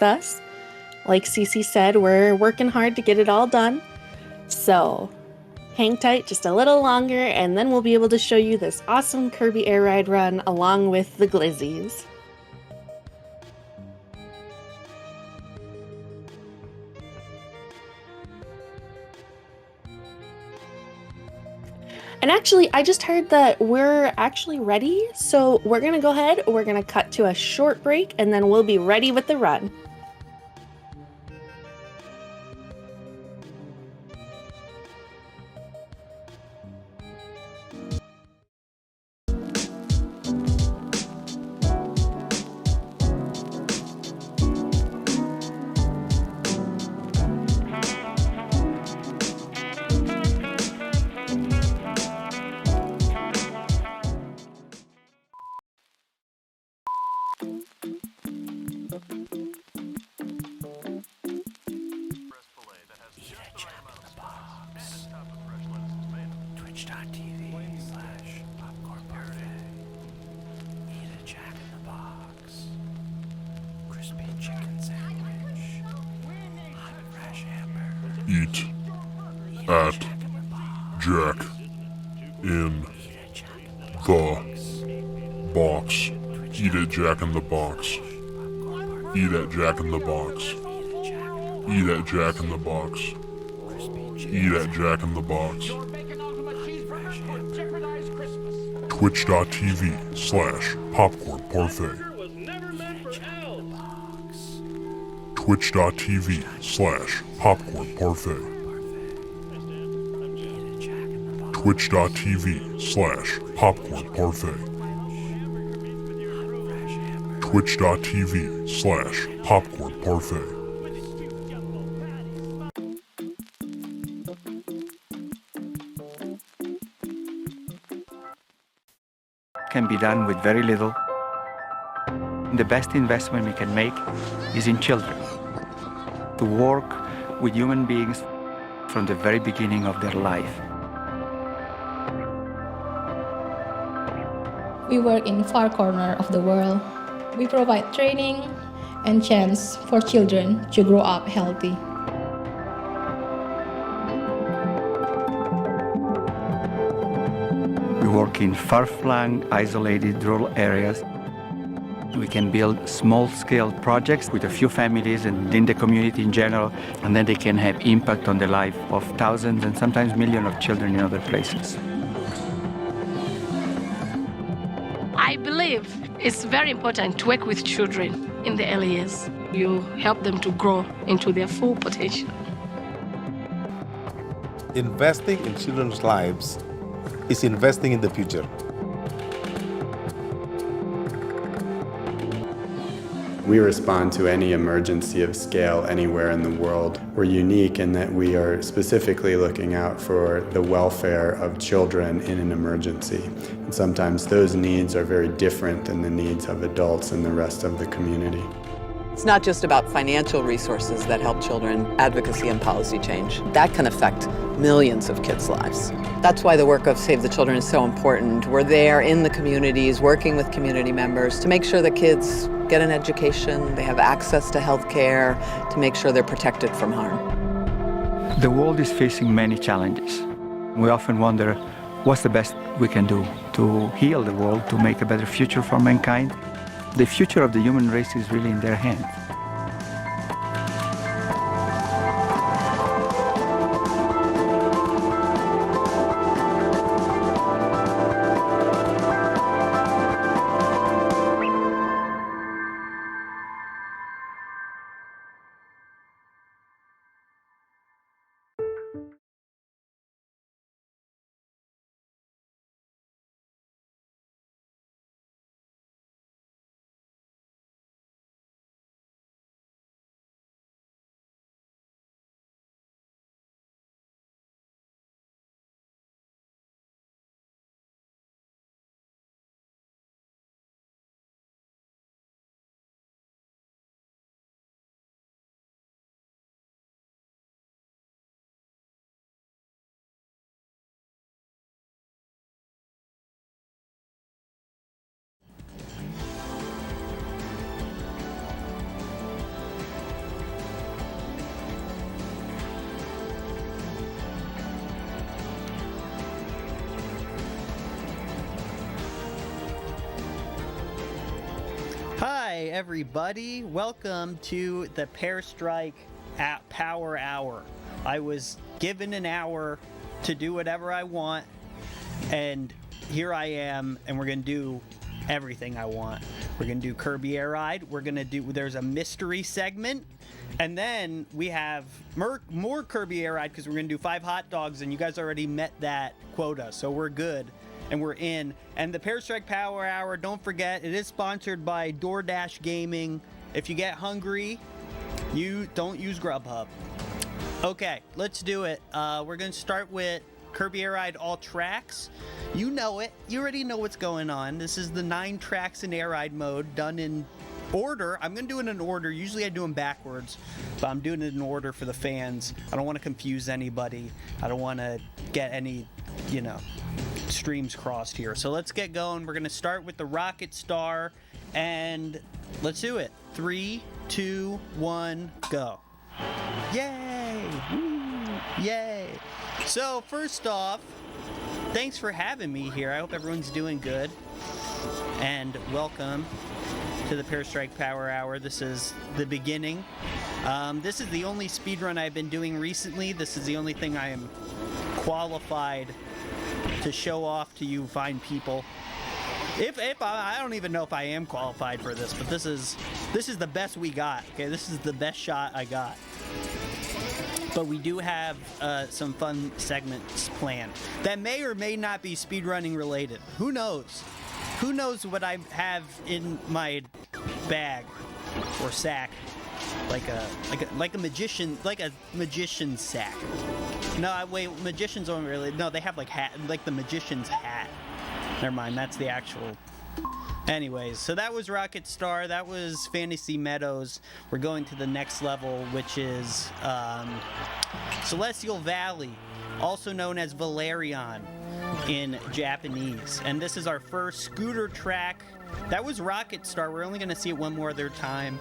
us. Like Cece said, we're working hard to get it all done. So hang tight just a little longer, and then we'll be able to show you this awesome Kirby Air Ride run along with the glizzies. And actually, I just heard that we're actually ready, so we're gonna go ahead, we're gonna cut to a short break, and then we'll be ready with the run. Eat at Jack in the Box. Eat at Jack in the Box. Eat at Jack in the Box. Eat at Jack in the Box. Eat at Jack in the Box. Twitch.tv/popcorn parfait. Twitch.tv/popcorn parfait. Twitch.tv/popcorn parfait. Twitch.tv/popcorn parfait. Can be done with very little. The best investment we can make is in children. To work with human beings from the very beginning of their life. We work in far corner of the world. We provide training and chance for children to grow up healthy. We work in far-flung, isolated rural areas. We can build small-scale projects with a few families and in the community in general, and then they can have impact on the life of thousands and sometimes millions of children in other places. I believe it's very important to work with children in the early years. You help them to grow into their full potential. Investing in children's lives is investing in the future. We respond to any emergency of scale anywhere in the world. We're unique in that we are specifically looking out for the welfare of children in an emergency. And sometimes those needs are very different than the needs of adults and the rest of the community. It's not just about financial resources that help children, advocacy and policy change. That can affect millions of kids' lives. That's why the work of Save the Children is so important. We're there in the communities, working with community members to make sure that kids get an education, they have access to health care, to make sure they're protected from harm. The world is facing many challenges. We often wonder, what's the best we can do to heal the world, to make a better future for mankind? The future of the human race is really in their hands. everybody. Welcome to the Pearstrike Power Hour. I was given an hour to do whatever I want, and here I am, and we're gonna do everything I want. We're gonna do Kirby Air Ride. There's a mystery segment, and then we have more Kirby Air Ride because we're gonna do 5 hot dogs, and you guys already met that quota, so we're good. And we're in. And the Pearstrike Power Hour, don't forget, it is sponsored by DoorDash Gaming. If you get hungry, you don't use Grubhub. Okay, let's do it. We're going to start with Kirby Air Ride All Tracks. You know it. You already know what's going on. This is the 9 tracks in Air Ride mode, done in order. I'm going to do it in order. Usually I do them backwards, but I'm doing it in order for the fans. I don't want to confuse anybody. I don't want to get any, streams crossed here. So let's get going. We're going to start with the Rocket Star, and let's do it. 3, 2, 1, go. Yay! Woo! Yay! So first off, thanks for having me here. I hope everyone's doing good, and welcome to the Pearstrike Power Hour. This is the beginning. This is the only speedrun I've been doing recently. This is the only thing I am qualified to show off to you fine people. If I don't even know if I am qualified for this, but this is the best we got. Okay, this is the best shot I got. But we do have some fun segments planned that may or may not be speedrunning related. Who knows? Who knows what I have in my bag or sack? Like a magician's sack. No, wait, magicians don't really. No, they have like the magician's hat. Never mind, that's the actual. Anyways, so that was Rocket Star. That was Fantasy Meadows. We're going to the next level, which is Celestial Valley, also known as Valerian in Japanese. And this is our first scooter track. That was Rocket Star. We're only going to see it one more other time.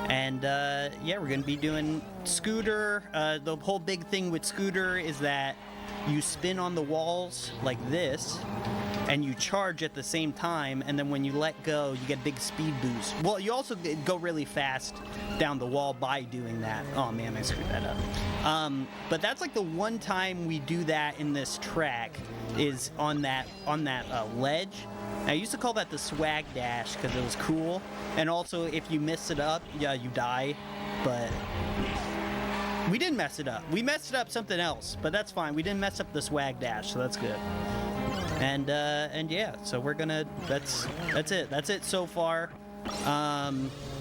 And yeah, we're going to be doing scooter. The whole big thing with scooter is that you spin on the walls like this, and you charge at the same time, and then when you let go, you get a big speed boost. Well, you also go really fast down the wall by doing that. Oh man, I screwed that up. But that's like the one time we do that in this track is on that ledge. I used to call that the swag dash because it was cool. And also, if you mess it up, yeah, you die. But we didn't mess it up. We messed it up something else, but that's fine. We didn't mess up the swag dash, so that's good. And yeah, so we're gonna. That's it. That's it so far.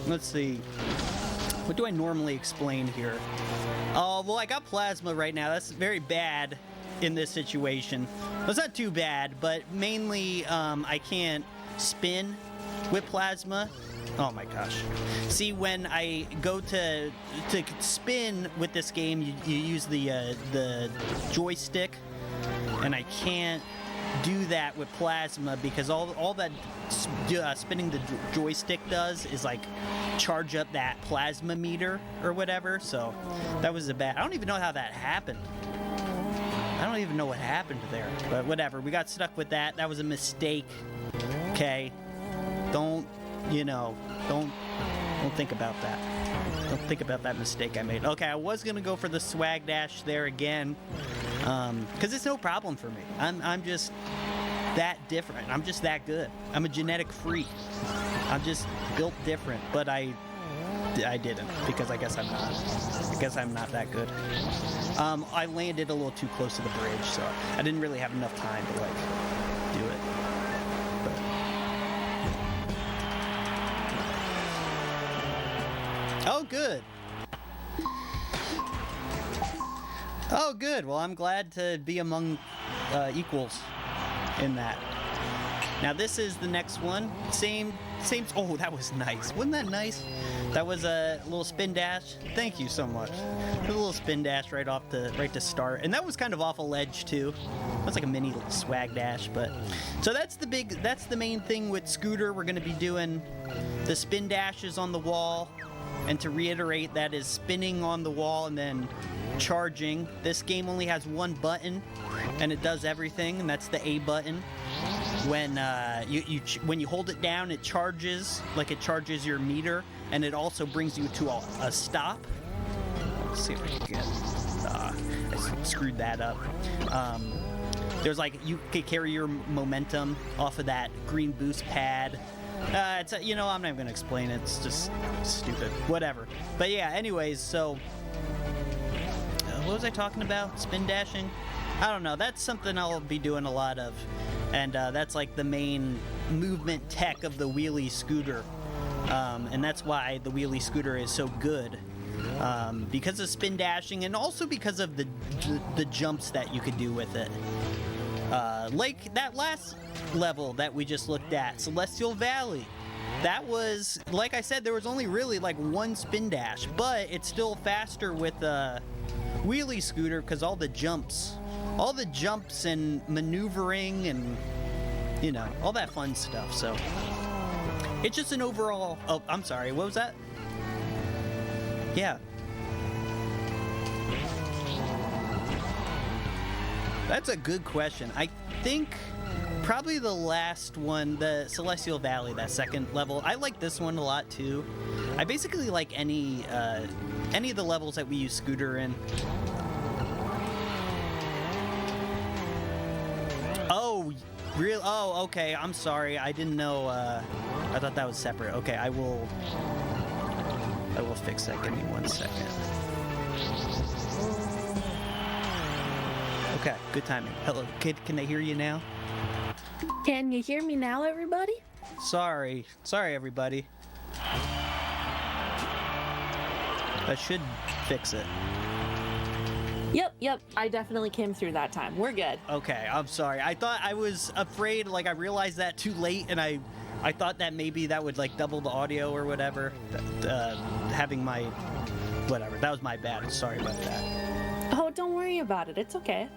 Let's see. What do I normally explain here? Oh, well, I got plasma right now. That's very bad in this situation. It's not too bad, but mainly I can't spin with plasma. Oh my gosh. See, when I go to spin with this game, you use the joystick, and I can't do that with plasma because all that spinning the joystick does is like charge up that plasma meter or whatever. So that was I don't even know how that happened. I don't even know what happened there, but whatever. We got stuck with that. That was a mistake. Okay, don't think about that. Don't think about that mistake I made. Okay, I was gonna go for the swag dash there again, because it's no problem for me. I'm just that different. I'm just that good. I'm a genetic freak. I'm just built different, but I didn't, because I guess I'm not. I guess I'm not that good. I landed a little too close to the bridge, so I didn't really have enough time to like do it. But... Oh, good. Oh, good. Well, I'm glad to be among equals in that. Now this is the next one. Same. Oh, that was nice. Wasn't that nice? That was a little spin dash. Thank you so much. A little spin dash right to start, and that was kind of off a ledge too. That's like a mini swag dash, but so that's the main thing with scooter. We're going to be doing the spin dashes on the wall, and to reiterate, that is spinning on the wall and then charging. This game only has one button, and it does everything, and that's the A button. when when you hold it down, it charges, like it charges your meter, and it also brings you to a stop. Let's see if I can get. I screwed that up. There's like, you can carry your momentum off of that green boost pad. It's I'm not even gonna explain it. It's just stupid. Whatever. But yeah. Anyways, so what was I talking about? Spin dashing? I don't know. That's something I'll be doing a lot of, and that's like the main movement tech of the wheelie scooter, and that's why the wheelie scooter is so good. Because of spin dashing, and also because of the jumps that you could do with it. Like that last level that we just looked at, Celestial Valley. That was, like I said, there was only really like one spin dash, but it's still faster with a wheelie scooter because all the jumps and maneuvering and, all that fun stuff. So it's just an overall, oh, I'm sorry, what was that? Yeah. That's a good question. I think probably the last one, the Celestial Valley, that second level. I like this one a lot too. I basically like any of the levels that we use scooter in. Oh, real? Oh, okay. I'm sorry. I didn't know. I thought that was separate. Okay, I will fix that. Give me 1 second. Okay, good timing. Hello, kid. Can they hear you now? Can you hear me now, everybody? Sorry, everybody. That should fix it. Yep. I definitely came through that time. We're good. Okay, I'm sorry. I thought, I was afraid, like I realized that too late, and I thought that maybe that would like double the audio or whatever. Having my, whatever. That was my bad. Sorry about that. Oh, don't worry about it. It's okay.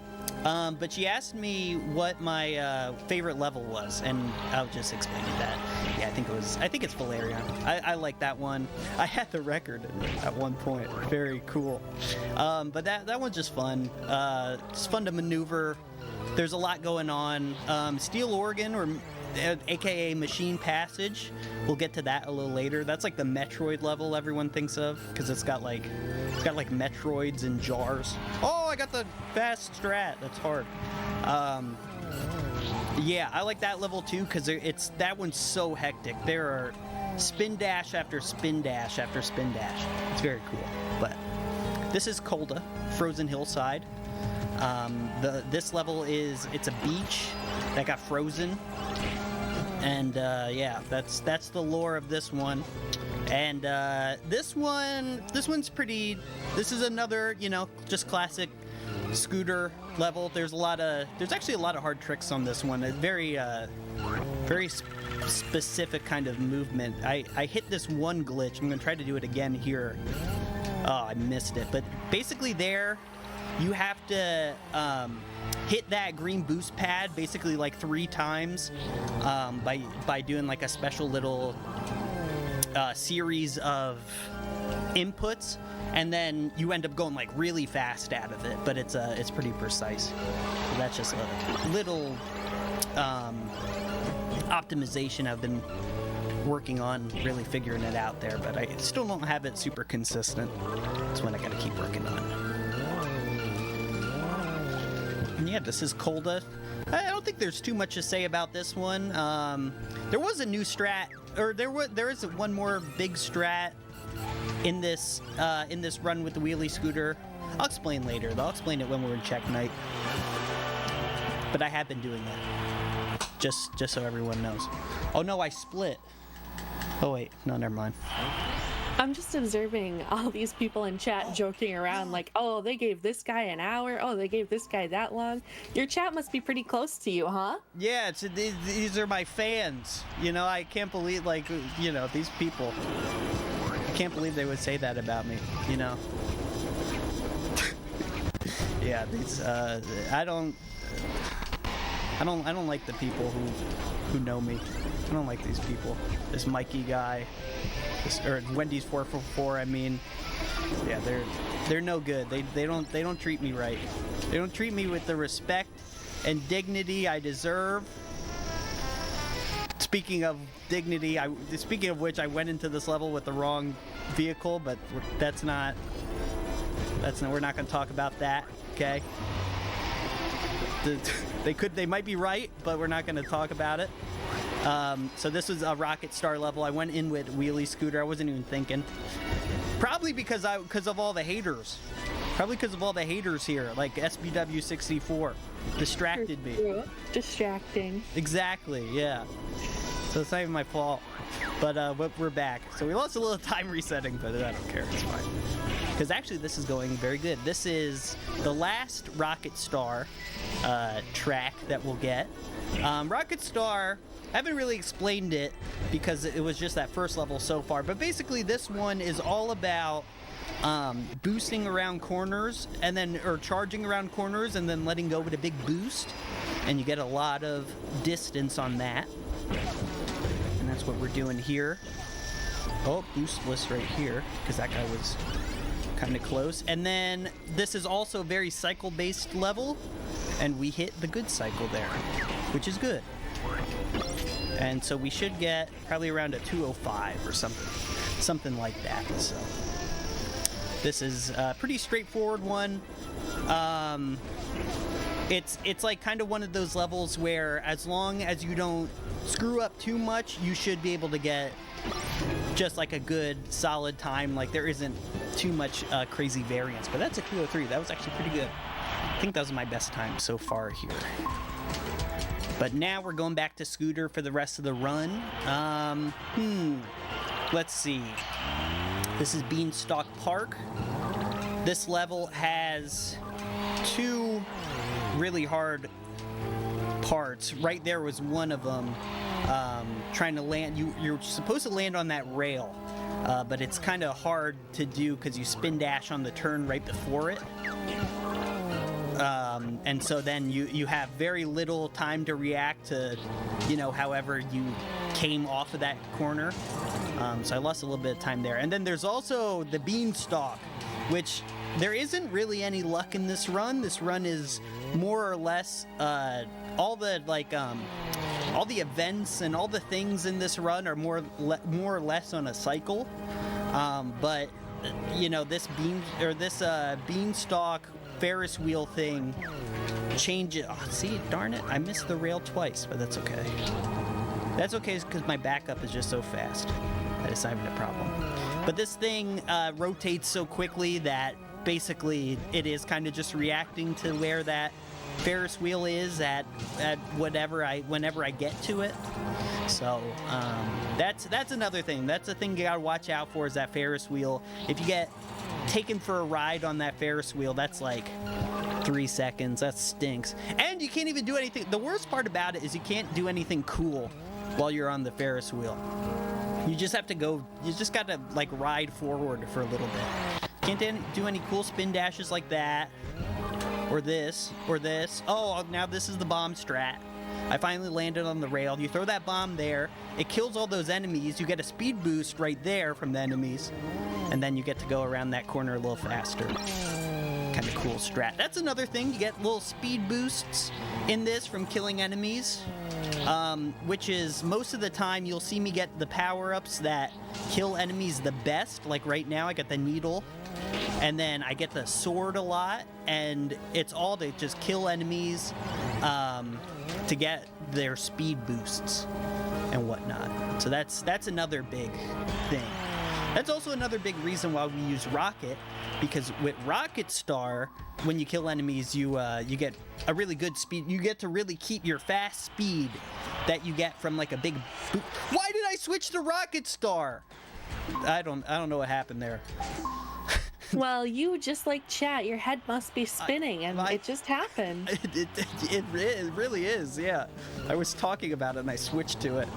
But she asked me what my favorite level was, and I'll just explain that. Yeah, I think it's Valerian. I like that one. I had the record at one point. Very cool. But that one's just fun. It's fun to maneuver. There's a lot going on. Steel Organ, or aka Machine Passage. We'll get to that a little later. That's like the Metroid level everyone thinks of, because it's got like Metroids and jars. Oh, I got the fast strat. That's hard. Yeah, I like that level too, because that one's so hectic. There are spin dash after spin dash after spin dash. It's very cool. But this is Kolda, Frozen Hillside. This level it's a beach that got frozen. And yeah, that's the lore of this one. And this one's pretty. This is another, just classic scooter level. There's actually a lot of hard tricks on this one. It's very specific kind of movement. I hit this one glitch. I'm gonna try to do it again here. Oh, I missed it. But basically there, you have to hit that green boost pad basically like 3 times by doing like a special little series of inputs, and then you end up going like really fast out of it, but it's pretty precise. So that's just a little optimization I've been working on, really figuring it out there, but I still don't have it super consistent. That's when I gotta keep working on it. And yeah, this is Kolda. I don't think there's too much to say about this one. There was a new strat, or there is one more big strat in this run with the wheelie scooter. I'll explain later, though. I'll explain it when we're in check night. But I have been doing that, just so everyone knows. Oh no, I split. Oh wait, no, never mind. I'm just observing all these people in chat joking around like, oh, they gave this guy an hour. Oh, they gave this guy that long. Your chat must be pretty close to you, huh? Yeah, these are my fans. I can't believe, these people. I can't believe they would say that about me, Yeah, these, I don't like the people who know me. I don't like these people. This Mikey guy. Or Wendy's 444. I mean, yeah, they're no good. They don't treat me right. They don't treat me with the respect and dignity I deserve. Speaking of dignity, speaking of which, I went into this level with the wrong vehicle, but we're not going to talk about that, okay? They might be right, but we're not going to talk about it. So this was a Rocket Star level. I went in with Wheelie Scooter. I wasn't even thinking. Probably because of all the haters. Probably because of all the haters here, like SBW64. Distracted me. Distracting. Exactly, yeah. So it's not even my fault. But we're back. So we lost a little time resetting, but I don't care. It's fine. Because actually this is going very good. This is the last Rocket Star track that we'll get. Rocket Star, I haven't really explained it because it was just that first level so far. But basically this one is all about boosting around corners or charging around corners and then letting go with a big boost, and you get a lot of distance on that, and that's what we're doing here. Oh, boostless right here because that guy was kind of close. And then this is also a very cycle based level, and we hit the good cycle there, which is good, and so we should get probably around a 205 or something like that. So this is a pretty straightforward one. It's like kind of one of those levels where as long as you don't screw up too much, you should be able to get just like a good solid time. Like there isn't too much crazy variance, but that's a 203. That was actually pretty good. I think that was my best time so far here. But now we're going back to Scooter for the rest of the run. Let's see. This is Beanstalk Park. This level has two really hard parts. Right there was one of them. Trying to land, you're supposed to land on that rail, but it's kind of hard to do because you spin dash on the turn right before it. And so then you have very little time to react to, however you came off of that corner. So I lost a little bit of time there. And then there's also the Beanstalk, which there isn't really any luck in this run. This run is more or less all the events and all the things in this run are more or less on a cycle. But this Beanstalk Ferris wheel thing change it. Oh, see, darn it, I missed the rail twice, but that's okay. That's okay because my backup is just so fast that it's not even a problem. But this thing rotates so quickly that basically it is kind of just reacting to where that Ferris wheel is at whenever I get to it. So that's another thing. That's a thing you gotta watch out for, is that Ferris wheel. If you get taken for a ride on that Ferris wheel, that's like 3 seconds. That stinks. And you can't even do anything. The worst part about it is you can't do anything cool while you're on the Ferris wheel. You just have to go. You just gotta like ride forward for a little bit. Can't do any cool spin dashes like that. Or this, or this. Oh, now this is the bomb strat. I finally landed on the rail. You throw that bomb there, it kills all those enemies. You get a speed boost right there from the enemies, and then you get to go around that corner a little faster. Kind of cool strat. That's another thing. You get little speed boosts in this from killing enemies, which is most of the time you'll see me get the power-ups that kill enemies the best. Like right now, I got the needle. And then I get the sword a lot, and it's all to just kill enemies to get their speed boosts and whatnot. So that's another big thing. That's also another big reason why we use Rocket, because with Rocket Star, when you kill enemies, you get a really good speed. You get to really keep your fast speed that you get from like a big boost. Why did I switch to Rocket Star? I don't know what happened there. Well, you just like chat, your head must be spinning, and it just happened. It really is, yeah. I was talking about it and I switched to it.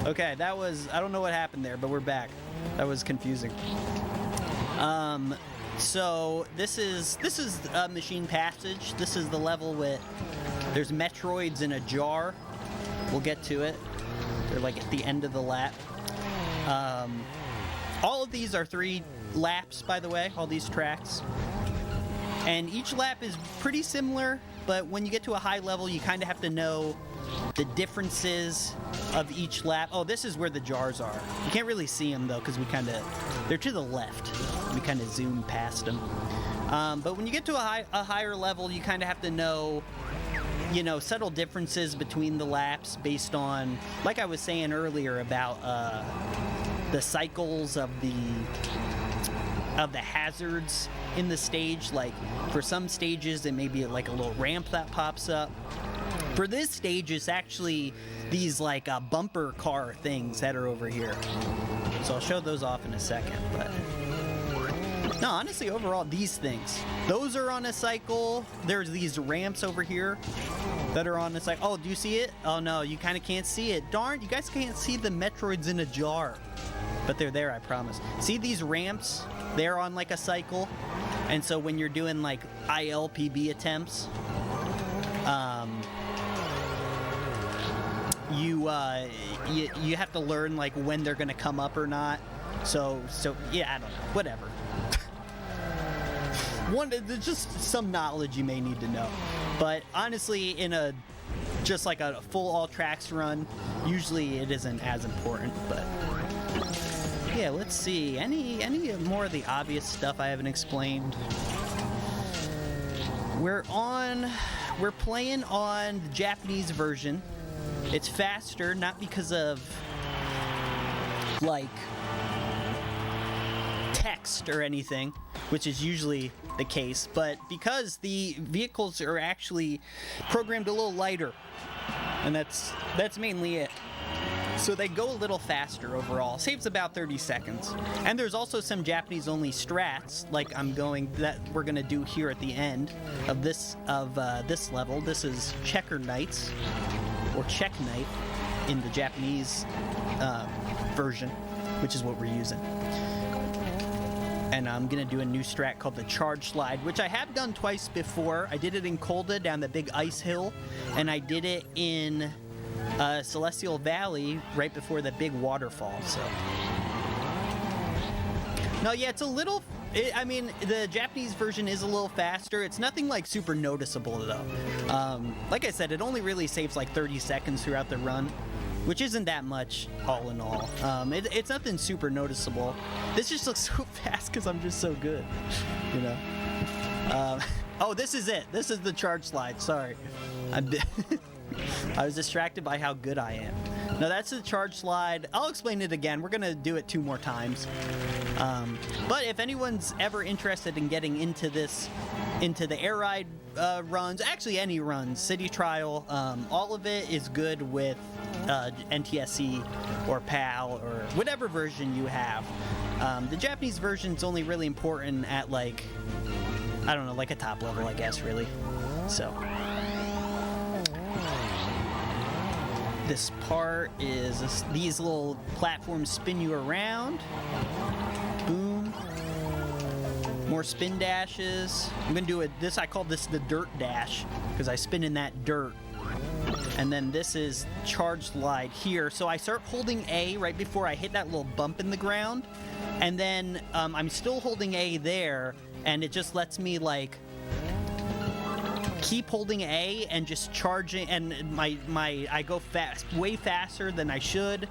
Okay, that was, I don't know what happened there, but we're back. That was confusing. So this is Machine Passage. This is the level with, there's Metroids in a jar. We'll get to it. They're like at the end of the lap. All of these are 3 laps, by the way, all these tracks. And each lap is pretty similar, but when you get to a high level, you kind of have to know the differences of each lap. Oh, this is where the jars are. You can't really see them though, because they're to the left. We kind of zoom past them. But when you get to a higher level, you kind of have to know, subtle differences between the laps based on, like I was saying earlier about the cycles of the hazards in the stage. Like for some stages, it may be like a little ramp that pops up. For this stage, it's actually these like bumper car things that are over here. So I'll show those off in a second, but no, honestly, overall, these things, those are on a cycle. There's these ramps over here that are on a cycle. Oh, do you see it? Oh no, you kind of can't see it. Darn, you guys can't see the Metroids in a jar, but they're there, I promise. See these ramps? They're on like a cycle, and so when you're doing like ILPB attempts, you have to learn like when they're gonna come up or not. So yeah, I don't know, whatever. There's just some knowledge you may need to know, but honestly, in just like a full all tracks run, usually it isn't as important. But yeah, let's see, any more of the obvious stuff I haven't explained. We're playing on the Japanese version. It's faster, not because of like text or anything, which is usually the case, but because the vehicles are actually programmed a little lighter, and that's mainly it. So they go a little faster overall. Saves about 30 seconds. And there's also some Japanese only strats, like that we're gonna do here at the end of this level. This is Checker Knights, or Check Knight in the Japanese version, which is what we're using. And I'm gonna do a new strat called the Charge Slide, which I have done twice before. I did it in Kolda down the big ice hill, and I did it in Celestial Valley right before the big waterfall. So no, yeah, it's a little. I mean, the Japanese version is a little faster. It's nothing like super noticeable though. Like I said, it only really saves like 30 seconds throughout the run, which isn't that much all in all. It's nothing super noticeable. This just looks so fast because I'm just so good, oh, this is it. This is the Charge Slide. Sorry. I was distracted by how good I am. No, that's the Charge Slide. I'll explain it again. We're going to do it 2 more times. But if anyone's ever interested in getting into the air ride runs, actually any runs, City Trial, all of it is good with NTSC or PAL or whatever version you have. The Japanese version is only really important at like, I don't know, like a top level, I guess, really. So this part is these little platforms spin you around. Boom. More spin dashes. I'm gonna do this. I call this the dirt dash because I spin in that dirt. And then this is Charge Slide here. So I start holding A right before I hit that little bump in the ground, and then I'm still holding A there, and it just lets me like keep holding A and just charging, and I go fast, way faster than I should,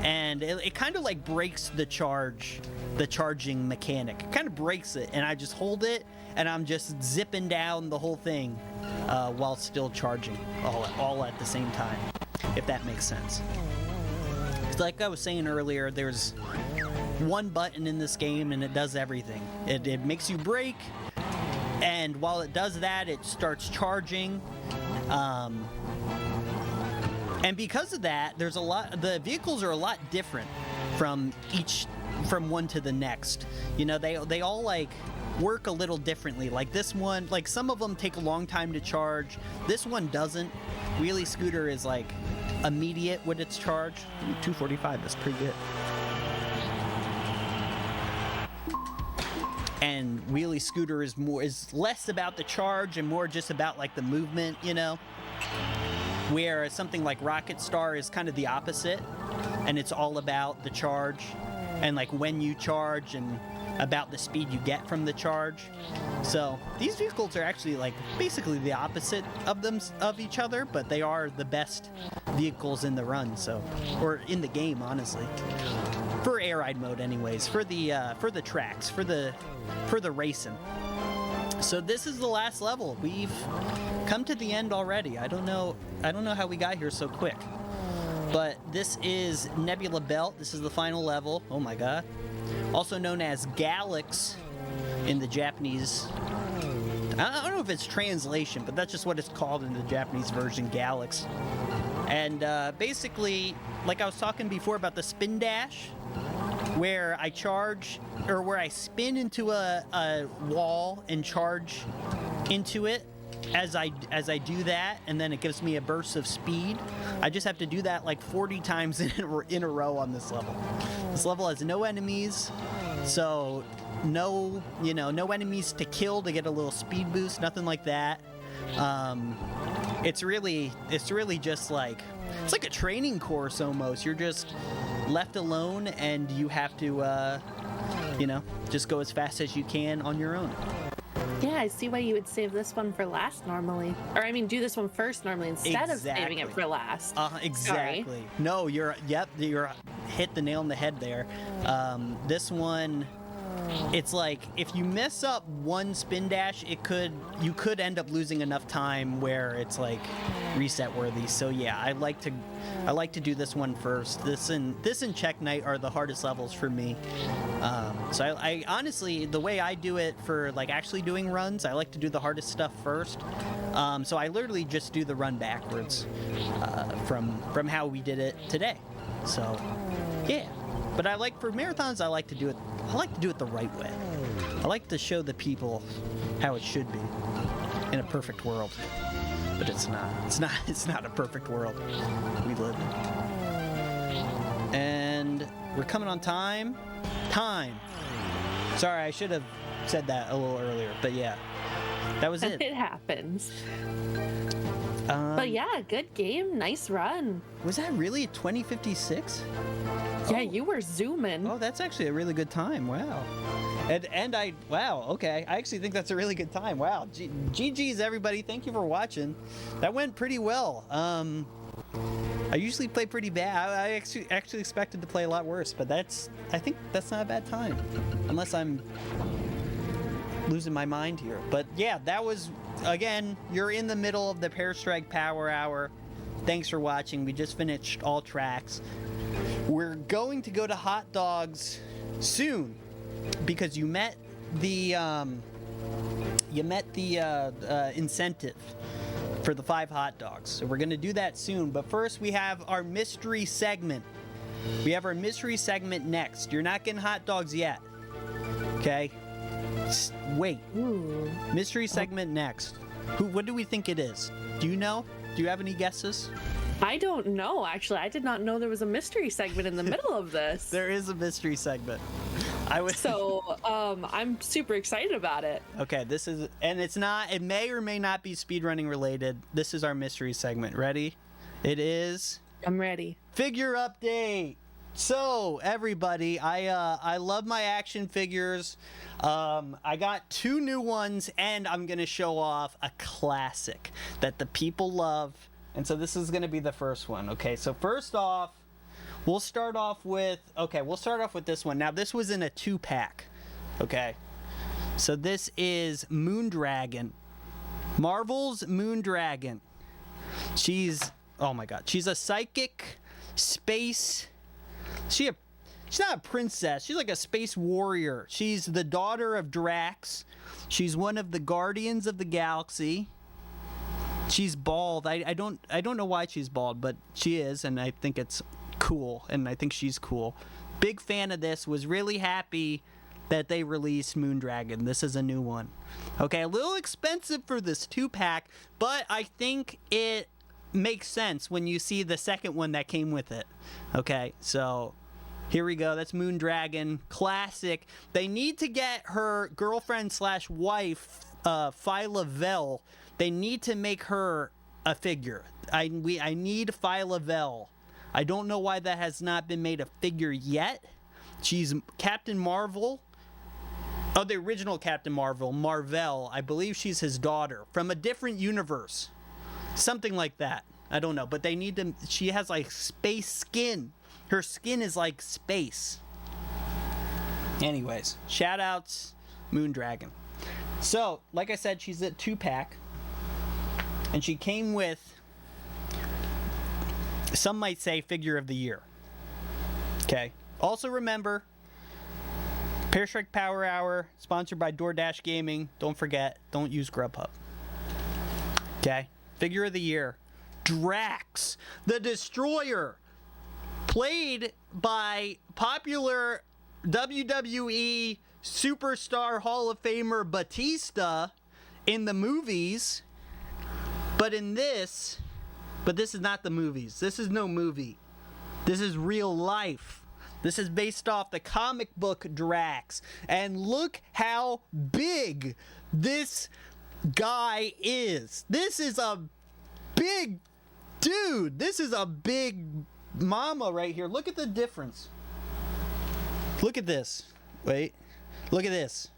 and it kind of like breaks the charging mechanic. It kind of breaks it, and I just hold it, and I'm just zipping down the whole thing while still charging all at the same time, if that makes sense. Like I was saying earlier, there's one button in this game and it does everything. It makes you brake, and while it does that, it starts charging. And because of that, the vehicles are a lot different from one to the next. They all like work a little differently. Like this one, like some of them take a long time to charge. This one doesn't. Wheelie Scooter is like immediate with its charge. 245, that's pretty good. And Wheelie Scooter is less about the charge and more just about like the movement, where something like Rocket Star is kind of the opposite, and it's all about the charge and like when you charge and about the speed you get from the charge. So these vehicles are actually like basically the opposite of each other, but they are the best vehicles in the run, so, or in the game, honestly. For air ride mode, anyways. For the tracks, for the racing. So this is the last level. We've come to the end already. I don't know how we got here so quick. But this is Nebula Belt. This is the final level. Oh my god. Also known as Galax in the Japanese. I don't know if it's translation, but that's just what it's called in the Japanese version, Galax. And basically, like I was talking before about the spin dash, where I charge, or where I spin into a wall and charge into it as I do that, and then it gives me a burst of speed. I just have to do that like 40 times in a row on this level. This level has no enemies, so no enemies to kill to get a little speed boost, nothing like that. It's really just like, it's like a training course almost. You're just left alone and you have to just go as fast as you can on your own. Yeah, I see why you would save this one for last normally. Or I mean, do this one first normally instead of saving it for last. Exactly. Sorry. No, you're hit the nail on the head there. This one, it's like if you mess up one spin dash, you could end up losing enough time where it's like reset worthy. So yeah, I like to do this one first. This and Check Night are the hardest levels for me. So I honestly, the way I do it for like actually doing runs, I like to do the hardest stuff first. So I literally just do the run backwards from how we did it today. So yeah, but for marathons, I like to do it the right way. I like to show the people how it should be in a perfect world. But it's not. It's not a perfect world we live in. And we're coming on time. Sorry, I should have said that a little earlier, but yeah, that was it. It happens. But yeah, good game, nice run. Was that really 20:56? Yeah, you were zooming. Oh, that's actually a really good time. Wow. Wow, okay. I actually think that's a really good time. Wow. GG's, everybody. Thank you for watching. That went pretty well. I usually play pretty bad. I actually expected to play a lot worse, but I think that's not a bad time. Unless I'm losing my mind here. But yeah, that was, again, you're in the middle of the Pearstrike Power Hour. Thanks for watching. We just finished all tracks. We're going to go to hot dogs soon because you met the incentive for the 5 hot dogs. So we're going to do that soon. But first we have our mystery segment. We have our mystery segment next. You're not getting hot dogs yet. Okay? Wait. Ooh. Mystery segment next. What do we think it is? Do you know? Do you have any guesses? I don't know, actually. I did not know there was a mystery segment in the middle of this. There is a mystery segment. So, I'm super excited about it. Okay, it may or may not be speedrunning related. This is our mystery segment. Ready? It is... I'm ready. Figure update! So, everybody, I love my action figures. I got 2 new ones, and I'm going to show off a classic that the people love. And so this is going to be the first one. Okay, so first off, we'll start off with this one. Now, this was in a 2-pack. Okay, so this is Moondragon. Marvel's Moondragon. She's a psychic space... She's not a princess. She's like a space warrior. She's the daughter of Drax. She's one of the Guardians of the Galaxy. She's bald. I don't know why she's bald, but she is, and I think it's cool, and I think she's cool. Big fan of this. Was really happy that they released Moondragon. This is a new one. Okay, a little expensive for this 2-pack, but I think it makes sense when you see the second one that came with it. Okay, so here we go. That's Moondragon, classic. They need to get her girlfriend/wife, Phyla Vel. They need to make her a figure. I need Phyla Vel. I don't know why that has not been made a figure yet. She's Captain Marvel Oh, the original Captain Marvel, Marvel. I believe she's his daughter from a different universe. Something like that. I don't know. But they need to... She has, like, space skin. Her skin is like space. Anyways, shout-outs, Moondragon. So, like I said, she's a 2-pack. And she came with... Some might say figure of the year. Okay. Also remember, Pearstrike Power Hour, sponsored by DoorDash Gaming. Don't forget, don't use Grubhub. Okay. Figure of the year, Drax, the Destroyer, played by popular WWE superstar Hall of Famer Batista in the movies, but this is not the movies. This is no movie. This is real life. This is based off the comic book Drax. And look how big this guy is. This is a big dude. This is a big mama right here. Look at the difference. Look at this. Wait. Look at this.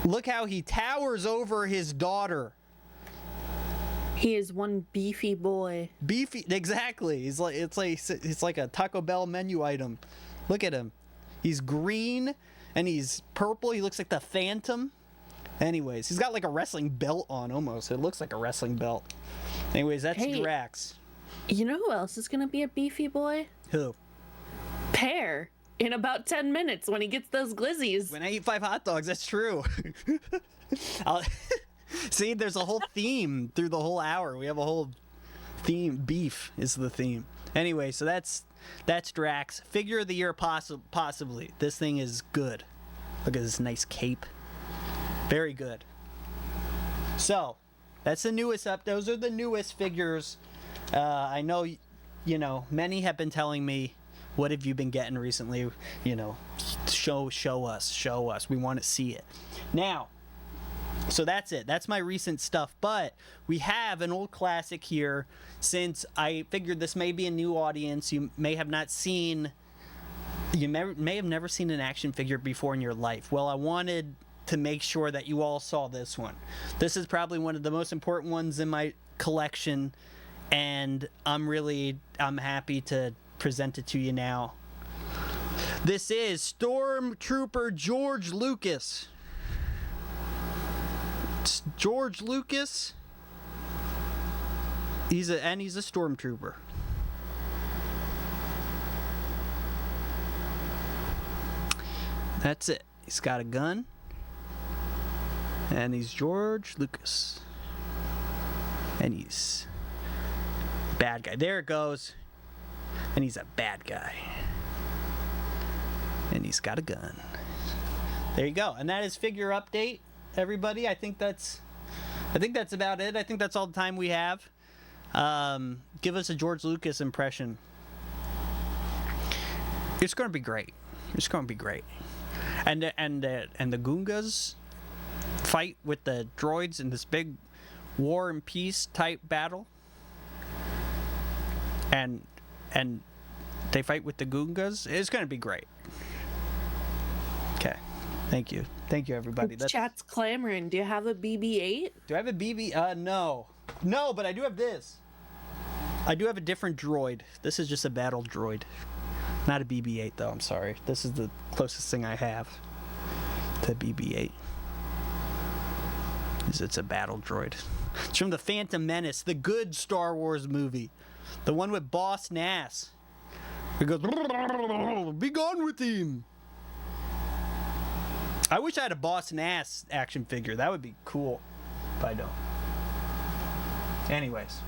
Look how he towers over his daughter. He is one beefy boy. Beefy, exactly. It's like a Taco Bell menu item. Look at him. He's green and he's purple. He looks like the Phantom. Anyways, he's got like a wrestling belt on almost. It looks like a wrestling belt. Anyways, that's Drax. You know who else is gonna be a beefy boy? Who? Pear. In about 10 minutes when he gets those glizzies. When I eat 5 hot dogs, that's true. See, there's a whole theme through the whole hour. We have a whole theme. Beef is the theme. Anyway, so that's Drax. Figure of the year, possibly. This thing is good. Look at this nice cape. Very good. So, that's the newest up. Those are the newest figures. I know, many have been telling me, what have you been getting recently? Show us. We want to see it. Now, so that's it. That's my recent stuff. But we have an old classic here. Since I figured this may be a new audience, you may have not seen... You may have never seen an action figure before in your life. Well, I wanted to make sure that you all saw this one. This is probably one of the most important ones in my collection. And I'm happy to present it to you now. This is Stormtrooper George Lucas. George Lucas. He's a stormtrooper. That's it. He's got a gun. And he's George Lucas. And he's bad guy. There it goes. And he's a bad guy. And he's got a gun. There you go. And that is figure update, everybody. I think that's about it. I think that's all the time we have. Give us a George Lucas impression. It's going to be great. It's going to be great. And the Gungas fight with the droids in this big war and peace type battle. And they fight with the Gungas. It's going to be great. Okay. Thank you. Thank you, everybody. Chat's clamoring. Do you have a BB-8? Do I have a BB? No. No, but I do have this. I do have a different droid. This is just a battle droid. Not a BB-8, though. I'm sorry. This is the closest thing I have to BB-8. It's a battle droid. It's from the Phantom Menace, the good Star Wars movie. The one with Boss Nass. He goes, be gone with him. I wish I had a Boss Nass action figure. That would be cool. But I don't. Anyways.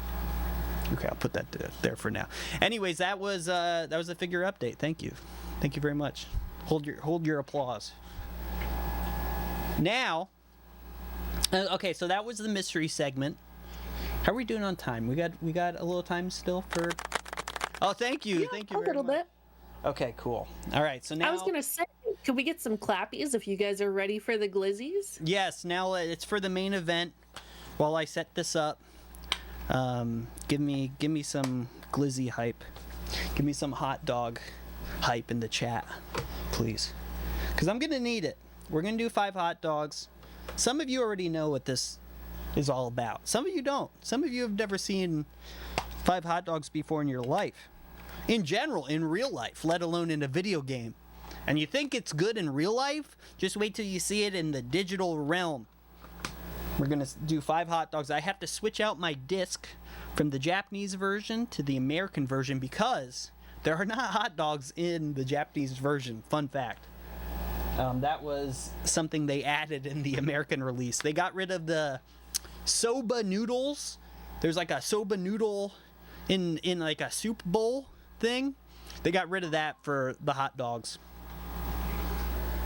Okay, I'll put that there for now. Anyways, that was a figure update. Thank you. Thank you very much. Hold your applause. Now, okay, so that was the mystery segment. How are we doing on time? We got a little time still for... Oh, thank you. Yeah, thank you very much. A little bit. Okay, cool. All right, so now... I was going to say, could we get some clappies if you guys are ready for the glizzies? Yes, now it's for the main event. While I set this up, give me some glizzy hype. Give me some hot dog hype in the chat, please. Because I'm going to need it. we're gonna do 5 hot dogs. Some of you already know what this is all about. Some of you don't. Some of you have never seen 5 hot dogs before in your life. In general, in real life, let alone in a video game. And you think it's good in real life? Just wait till you see it in the digital realm. We're gonna do 5 hot dogs. I have to switch out my disc from the Japanese version to the American version because there are not hot dogs in the Japanese version. Fun fact. That was something they added in the American release. They got rid of the soba noodles. There's like a soba noodle in like a soup bowl thing. They got rid of that for the hot dogs.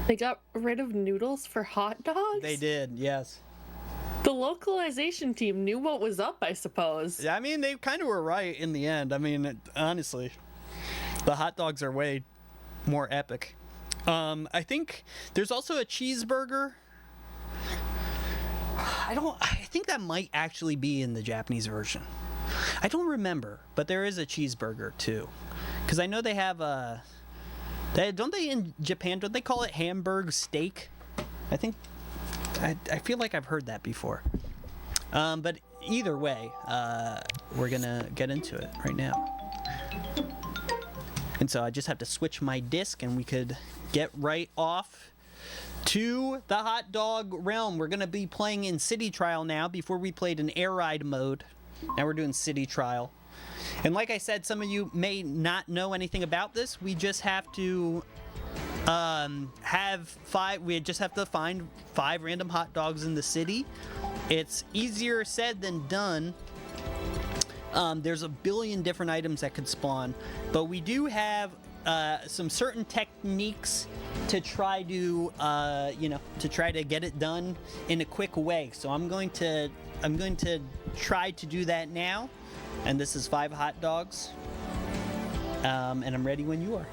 They got rid of noodles for hot dogs? They did, yes. The localization team knew what was up, I suppose. Yeah, I mean, they kind of were right in the end. I mean, honestly, the hot dogs are way more epic. I think there's also a cheeseburger. I think that might actually be in the Japanese version. I don't remember, but there is a cheeseburger too. Because I know they have don't they in Japan, don't they call it Hamburg steak? I feel like I've heard that before. But either way, we're gonna get into it right now. And so I just have to switch my disc and we could get right off to the hot dog realm. We're gonna be playing in City Trial now. Before we played in Air Ride mode. Now we're doing City Trial. And like I said, some of you may not know anything about this. We just have to we just have to find 5 random hot dogs in the city. It's easier said than done. There's a billion different items that could spawn, but we do have some certain techniques to try to get it done in a quick way. So I'm going to try to do that now. And this is 5 hot dogs. And I'm ready when you are.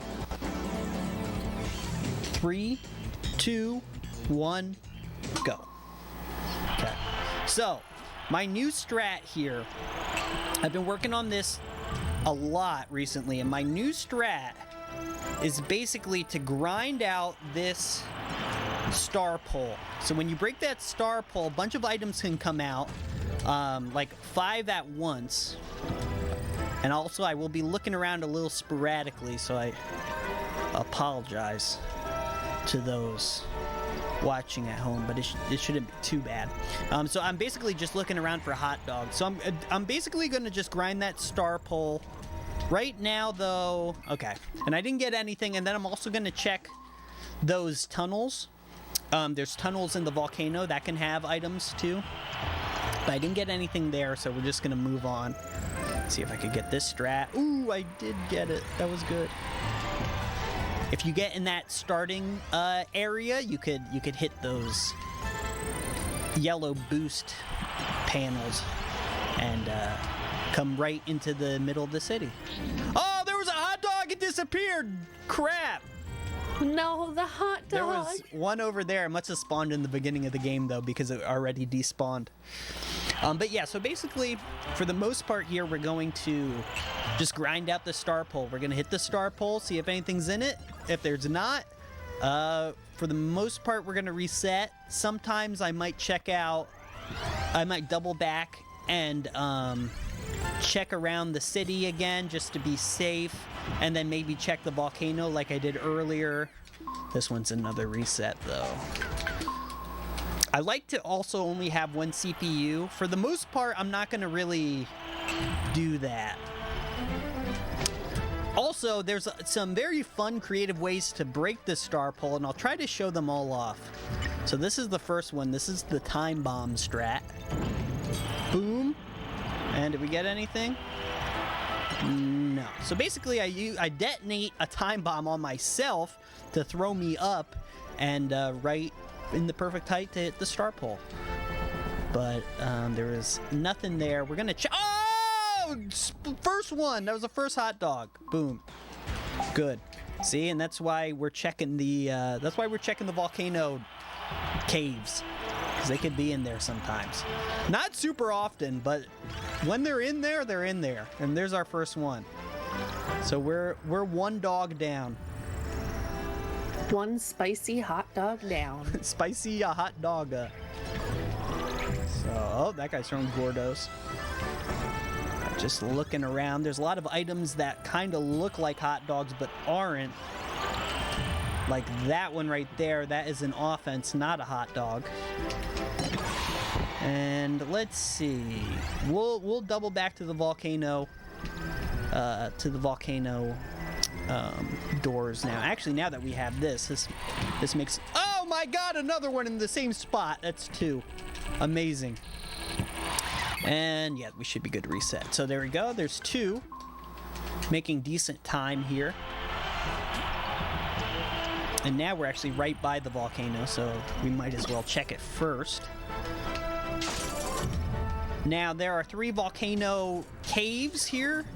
3, 2, 1, go. Okay. So, my new strat here, I've been working on this a lot recently, and my new strat is basically to grind out this star pole. So when you break that star pole, a bunch of items can come out, like 5 at once. And also I will be looking around a little sporadically, so I apologize to those watching at home, but it shouldn't be too bad. So I'm basically just looking around for hot dogs. So I'm basically going to just grind that star pole. Right now, though, okay. And I didn't get anything, and then I'm also going to check those tunnels. There's tunnels in the volcano that can have items, too. But I didn't get anything there, so we're just going to move on. See if I could get this strat. Ooh, I did get it. That was good. If you get in that starting area, you could hit those yellow boost panels and come right into the middle of the city. Oh, there was a hot dog! It disappeared! Crap! No, the hot dog! There was one over there. It must have spawned in the beginning of the game, though, because it already despawned. But yeah, so basically, for the most part here, we're going to just grind out the star pole. We're going to hit the star pole, see if anything's in it. If there's not, for the most part, we're going to reset. Sometimes I might double back and check around the city again just to be safe, and then maybe check the volcano like I did earlier. This one's another reset, though. I like to also only have 1 CPU. For the most part, I'm not going to really do that. Also, there's some very fun, creative ways to break the star pole, and I'll try to show them all off. So this is the first one. This is the time bomb strat. Boom. And did we get anything? No. So basically, I detonate a time bomb on myself to throw me up and right in the perfect height to hit the star pole. But there was nothing there. We're gonna check. Oh! First one! That was the first hot dog. Boom. Good. See, and that's why we're checking the volcano caves. Because they could be in there sometimes. Not super often, but when they're in there, they're in there. And there's our first one. So we're 1 dog down. One spicy hot dog down. Spicy hot dog. So, oh, that guy's throwing Gordos. Just looking around. There's a lot of items that kind of look like hot dogs but aren't. Like that one right there, that is an offense, not a hot dog. And let's see. We'll double back to the volcano. Doors now. Actually, now that we have this makes. Oh my God! Another one in the same spot. That's 2. Amazing. And yeah, we should be good to reset. So there we go. There's 2. Making decent time here. And now we're actually right by the volcano, so we might as well check it first. Now, there are 3 volcano caves here,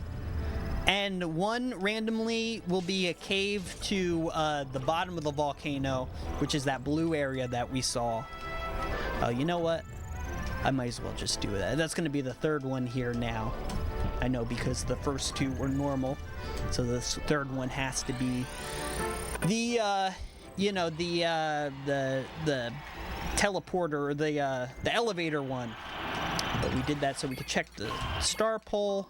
and one randomly will be a cave to the bottom of the volcano, which is that blue area that we saw. Oh, you know what? I might as well just do that. That's going to be the 3rd one here now. I know, because the first 2 were normal, so this 3rd one has to be the teleporter, or the elevator one. But we did that so we could check the star pole.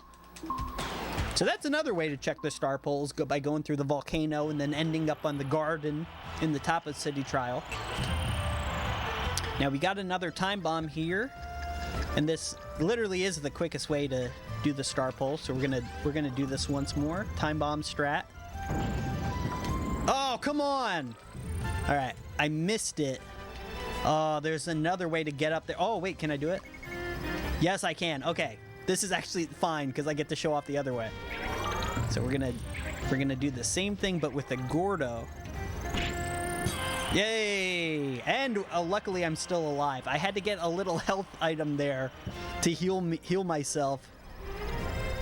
So that's another way to check the star poles, by going through the volcano and then ending up on the garden in the top of City Trial. Now we got another time bomb here, and this literally is the quickest way to do the star pole. So we're gonna do this once more. Time bomb strat. Oh, come on! All right, I missed it. Oh, there's another way to get up there. Oh, wait, can I do it? Yes, I can. Okay, this is actually fine because I get to show off the other way. So we're gonna do the same thing, but with the Gordo. Yay! And luckily, I'm still alive. I had to get a little health item there to heal myself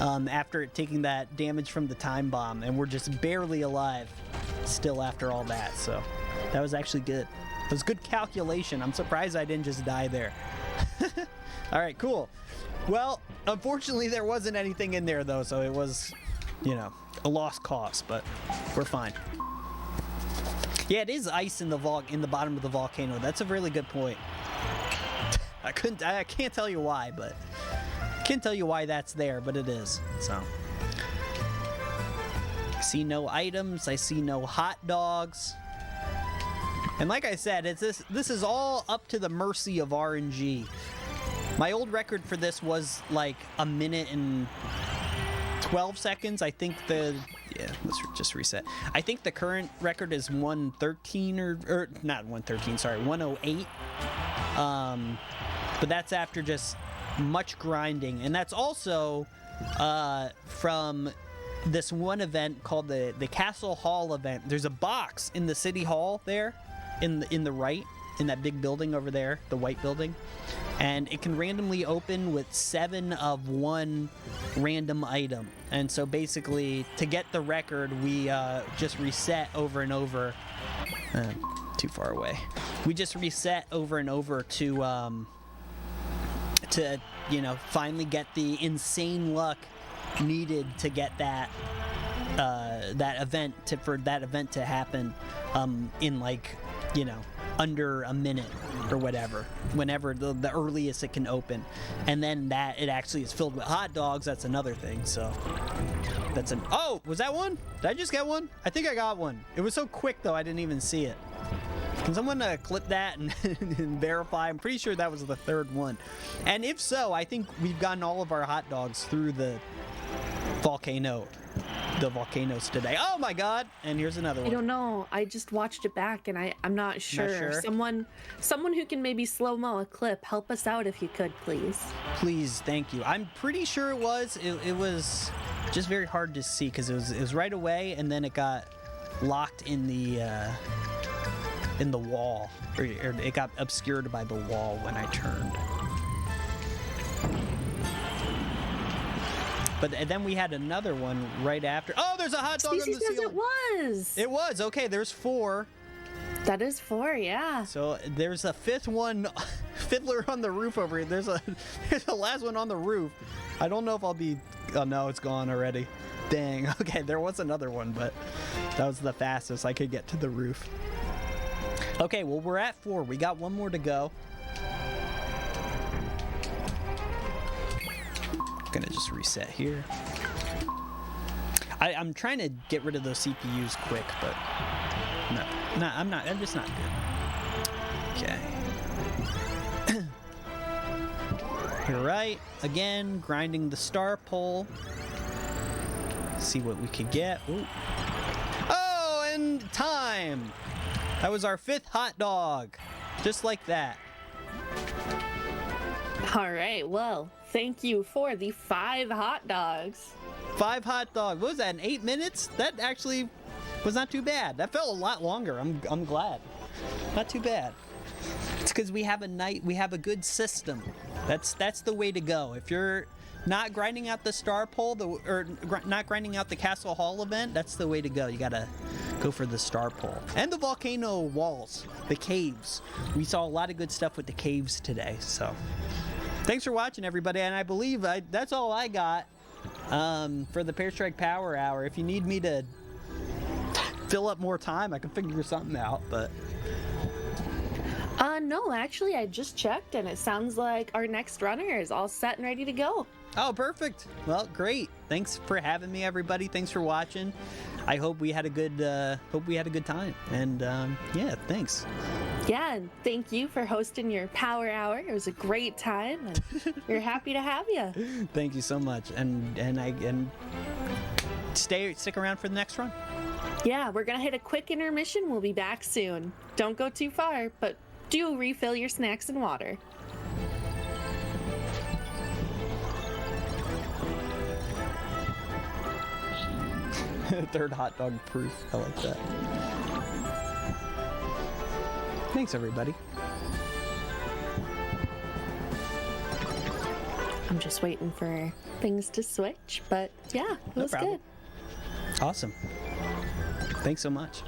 after taking that damage from the time bomb, and we're just barely alive still after all that. So that was actually good. It was good calculation. I'm surprised I didn't just die there. All right, cool. Well, unfortunately, there wasn't anything in there, though, so it was, a lost cause, but we're fine. Yeah, it is ice in the bottom of the volcano. That's a really good point. I can't tell you why, but I can't tell you why that's there, but it is. So I see no items. I see no hot dogs. And like I said, this is all up to the mercy of RNG. My old record for this was like 1 minute and 12 seconds. I think let's just reset. I think the current record is 113 or not 113, sorry, 108. But that's after just much grinding. And that's also from this one event called the Castle Hall event. There's a box in the City Hall there in the right, in that big building over there, the white building. And it can randomly open with 7 of 1 random item. And so basically, to get the record, we just reset over and over. Too far away. We just reset over and over to finally get the insane luck needed to get that event to happen in under a minute or whenever the earliest it can open. And then that it actually is filled with hot dogs. That's another thing. So was that one? Did I just get one? I think I got one. It was so quick though, I didn't even see it. Can someone clip that and, and verify? I'm pretty sure that was the 3rd one. And if so, I think we've gotten all of our hot dogs through the volcanoes today. Oh my God! And here's another one. I don't know. I just watched it back and I'm not sure. Someone who can maybe slow-mo a clip, help us out if you could, please. Please, thank you. I'm pretty sure it was. It was just very hard to see because it was right away, and then it got locked in the wall, or it got obscured by the wall when I turned. But then we had another one right after. Oh, there's a hot dog on the ceiling. It was. It was. Okay, there's 4. That is 4, yeah. So there's a 5th one, Fiddler on the roof over here. There's a last one on the roof. I don't know if I'll be. Oh no, it's gone already. Dang. Okay, there was another one, but that was the fastest I could get to the roof. Okay, well, we're at 4. We got one more to go. Gonna just reset here. I'm trying to get rid of those CPUs quick, but no, I'm just not good. Okay. You're right. Again, grinding the star pole. See what we could get. Ooh. Oh, and time! That was our 5th hot dog. Just like that. All right, well, thank you for the 5 hot dogs. 5 hot dogs. What was that, in 8 minutes? That actually was not too bad. That felt a lot longer. I'm glad. Not too bad. It's because we have a good system. That's the way to go. If you're not grinding out the star pole, not grinding out the Castle Hall event, that's the way to go. You gotta go for the star pole. And the volcano walls, the caves. We saw a lot of good stuff with the caves today, so. Thanks for watching, everybody, and I believe that's all I got for the Pearstrike Power Hour. If you need me to fill up more time, I can figure something out, but... No, actually, I just checked, and it sounds like our next runner is all set and ready to go. Oh, perfect. Well, great. Thanks for having me, everybody. Thanks for watching. I hope we had a good time. And yeah, thanks. Yeah, and thank you for hosting your Power Hour. It was a great time, and we're happy to have you. Thank you so much, and stick around for the next run. Yeah, we're gonna hit a quick intermission. We'll be back soon. Don't go too far, but do refill your snacks and water. Third hot dog proof. I like that. Thanks, everybody. I'm just waiting for things to switch, but yeah, it was good. Awesome. Thanks so much.